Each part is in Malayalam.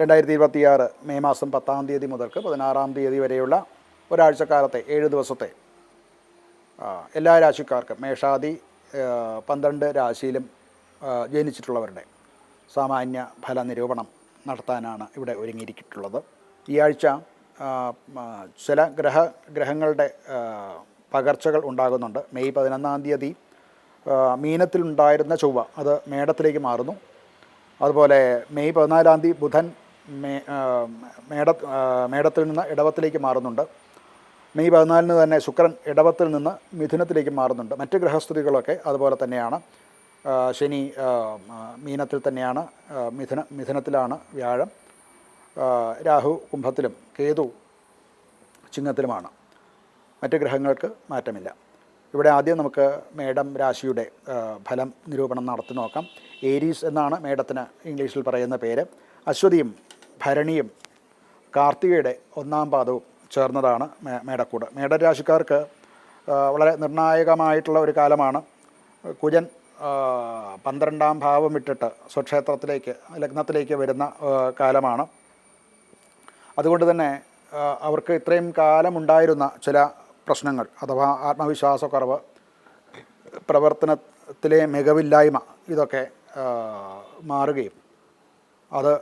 2026 മെയ് മാസം 10-ാം തീയതി മുതൽക്ക് 16-ാം തീയതി വരെയുള്ള ഒരാഴ്ചക്കാലത്തെ 7 ദിവസത്തെ എല്ലാ രാശിക്കാർക്കും മേഷാദി 12 രാശിയിലും ജനിച്ചിട്ടുള്ളവരുടെ സാമാന്യ ഫല നിരൂപണം നടത്താനാണ് ഇവിടെ ഒരുങ്ങിയിരിച്ചിട്ടുള്ളത്. ഈ ആഴ്ച ചില ഗ്രഹങ്ങളുടെ പകർച്ചകൾ ഉണ്ടാകുന്നുണ്ട്. മെയ് 11-ാം തീയതി മീനത്തിലുണ്ടായിരുന്ന ചൊവ്വ അത് മേടത്തിലേക്ക് മാറുന്നു. അതുപോലെ മെയ് 14-ാം തീയതി ബുധൻ മേടത്തിൽ നിന്ന് ഇടവത്തിലേക്ക് മാറുന്നുണ്ട്. മെയ് 14-ന് തന്നെ ശുക്രൻ ഇടവത്തിൽ നിന്ന് മിഥുനത്തിലേക്ക് മാറുന്നുണ്ട്. മറ്റ് ഗ്രഹസ്ഥിതികളൊക്കെ അതുപോലെ തന്നെയാണ്. ശനി മീനത്തിൽ തന്നെയാണ്, മിഥുനത്തിലാണ് വ്യാഴം, രാഹു കുംഭത്തിലും കേതു ചിങ്ങത്തിലുമാണ്. മറ്റ് ഗ്രഹങ്ങൾക്ക് മാറ്റമില്ല. ഇവിടെ ആദ്യം നമുക്ക് മേടം രാശിയുടെ ഫലം നിരൂപണം നടത്തി നോക്കാം. ഏരീസ് എന്നാണ് മേടത്തിന് ഇംഗ്ലീഷിൽ പറയുന്ന പേര്. അശ്വതിയും ഭരണിയും കാർത്തികയുടെ 1-ാം പാദവും ചേർന്നതാണ് മേടക്കൂട്. മേടരാശിക്കാർക്ക് വളരെ നിർണായകമായിട്ടുള്ള ഒരു കാലമാണ്. കുജൻ 12-ാം ഭാവം വിട്ടിട്ട് സ്വക്ഷേത്രത്തിലേക്ക് ലഗ്നത്തിലേക്ക് വരുന്ന കാലമാണ്. അതുകൊണ്ട് തന്നെ അവർക്ക് ഇത്രയും കാലമുണ്ടായിരുന്ന ചില പ്രശ്നങ്ങൾ അഥവാ ആത്മവിശ്വാസക്കുറവ്, പ്രവർത്തനത്തിലെ മികവില്ലായ്മ ഇതൊക്കെ മാറുകയും അത്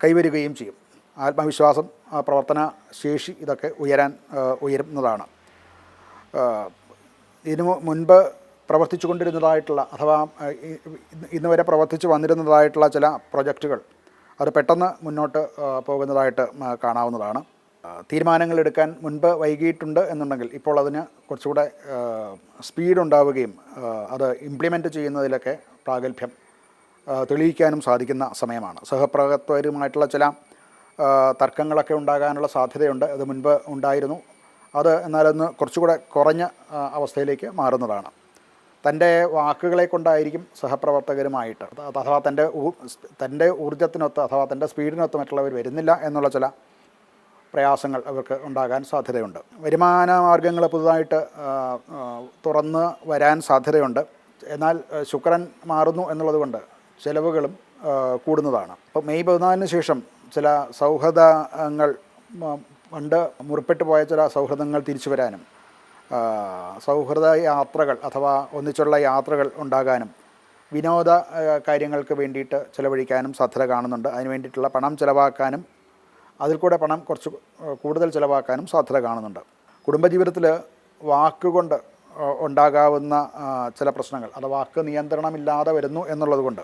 കൈവരുകയും ചെയ്യും. ആത്മവിശ്വാസം, പ്രവർത്തന ശേഷി ഇതൊക്കെ ഉയരുന്നതാണ്. ഇതിനു മുൻപ് പ്രവർത്തിച്ചു കൊണ്ടിരുന്നതായിട്ടുള്ള അഥവാ ഇന്ന് വരെ പ്രവർത്തിച്ചു വന്നിരുന്നതായിട്ടുള്ള ചില പ്രൊജക്റ്റുകൾ അത് പെട്ടെന്ന് മുന്നോട്ട് പോകുന്നതായിട്ട് കാണാവുന്നതാണ്. തീരുമാനങ്ങൾ എടുക്കാൻ മുൻപ് വൈകിയിട്ടുണ്ട് എന്നുണ്ടെങ്കിൽ ഇപ്പോൾ അതിന് കുറച്ചുകൂടെ സ്പീഡ് ഉണ്ടാവുകയും അത് ഇംപ്ലിമെൻറ്റ് ചെയ്യുന്നതിലൊക്കെ പ്രാഗൽഭ്യം തെളിയിക്കാനും സാധിക്കുന്ന സമയമാണ്. സഹപ്രവർത്തകരുമായിട്ടുള്ള ചില തർക്കങ്ങളൊക്കെ ഉണ്ടാകാനുള്ള സാധ്യതയുണ്ട്. അത് മുൻപ് ഉണ്ടായിരുന്നു. അത് എന്നാലൊന്ന് കുറച്ചുകൂടെ കുറഞ്ഞ അവസ്ഥയിലേക്ക് മാറുന്നതാണ്. തൻ്റെ വാക്കുകളെ കൊണ്ടായിരിക്കും സഹപ്രവർത്തകരുമായിട്ട് അഥവാ തൻ്റെ ഊർജ്ജത്തിനൊത്ത് അഥവാ തൻ്റെ സ്പീഡിനൊത്ത് മറ്റുള്ളവർ വരുന്നില്ല എന്നുള്ള ചില പ്രയാസങ്ങൾ അവർക്ക് ഉണ്ടാകാൻ സാധ്യതയുണ്ട്. വരുമാന മാർഗങ്ങൾ പുതുതായിട്ട് തുറന്ന് വരാൻ സാധ്യതയുണ്ട്. എന്നാൽ ശുക്രൻ മാറുന്നു എന്നുള്ളത് കൊണ്ട് ചിലവുകളും കൂടുന്നതാണ്. അപ്പോൾ മെയ് 14-ന് ശേഷം ചില സൗഹൃദങ്ങൾ പണ്ട് മുറിപ്പെട്ടു പോയ ചില സൗഹൃദങ്ങൾ തിരിച്ചു വരാനും സൗഹൃദ യാത്രകൾ അഥവാ ഒന്നിച്ചുള്ള യാത്രകൾ ഉണ്ടാകാനും വിനോദ കാര്യങ്ങൾക്ക് വേണ്ടിയിട്ട് ചിലവഴിക്കാനും സാധ്യത കാണുന്നുണ്ട്. അതിന് വേണ്ടിയിട്ടുള്ള പണം ചിലവാക്കാനും അതിൽ കൂടെ പണം കുറച്ച് കൂടുതൽ ചിലവാക്കാനും സാധ്യത കാണുന്നുണ്ട്. കുടുംബജീവിതത്തിൽ വാക്കുകൊണ്ട് ഉണ്ടാകാവുന്ന ചില പ്രശ്നങ്ങൾ അത് വാക്ക് നിയന്ത്രണമില്ലാതെ വരുന്നു എന്നുള്ളത് കൊണ്ട്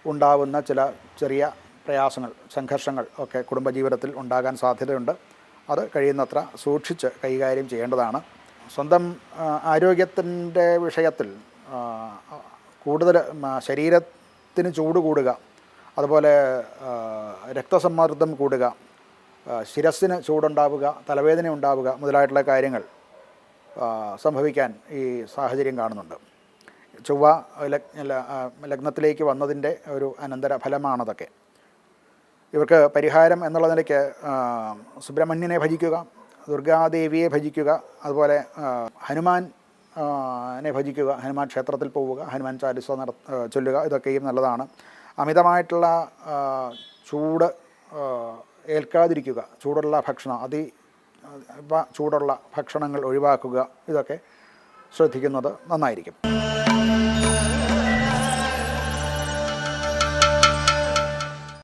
ഉണ്ടാവുന്ന ചില ചെറിയ പ്രയാസങ്ങൾ, സംഘർഷങ്ങൾ ഒക്കെ കുടുംബജീവിതത്തിൽ ഉണ്ടാകാൻ സാധ്യതയുണ്ട്. അത് കഴിയുന്നത്ര സൂക്ഷിച്ച് കൈകാര്യം ചെയ്യേണ്ടതാണ്. സ്വന്തം ആരോഗ്യത്തിൻ്റെ വിഷയത്തിൽ കൂടുതൽ ശരീരത്തിന് ചൂട് കൂടുക, അതുപോലെ രക്തസമ്മർദ്ദം കൂടുക, ശിരസ്സിന് ചൂടുണ്ടാവുക, തലവേദന ഉണ്ടാവുക മുതലായിട്ടുള്ള കാര്യങ്ങൾ സംഭവിക്കാൻ ഈ സാഹചര്യം കാണുന്നുണ്ട്. ചൊവ്വ ലഗ്നത്തിലേക്ക് വന്നതിൻ്റെ ഒരു അനന്തര ഫലമാണതൊക്കെ. ഇവർക്ക് പരിഹാരം എന്നുള്ള നിലയ്ക്ക് സുബ്രഹ്മണ്യനെ ഭജിക്കുക, ദുർഗാദേവിയെ ഭജിക്കുക, അതുപോലെ ഹനുമാനെ ഭജിക്കുക, ഹനുമാൻ ക്ഷേത്രത്തിൽ പോവുക, ഹനുമാൻ ചാലിസ ചൊല്ലുക, ഇതൊക്കെയും നല്ലതാണ്. അമിതമായിട്ടുള്ള ചൂട് ഏൽക്കാതിരിക്കുക, ചൂടുള്ള ഭക്ഷണം ചൂടുള്ള ഭക്ഷണങ്ങൾ ഒഴിവാക്കുക, ഇതൊക്കെ ശ്രദ്ധിക്കുന്നത് നന്നായിരിക്കും.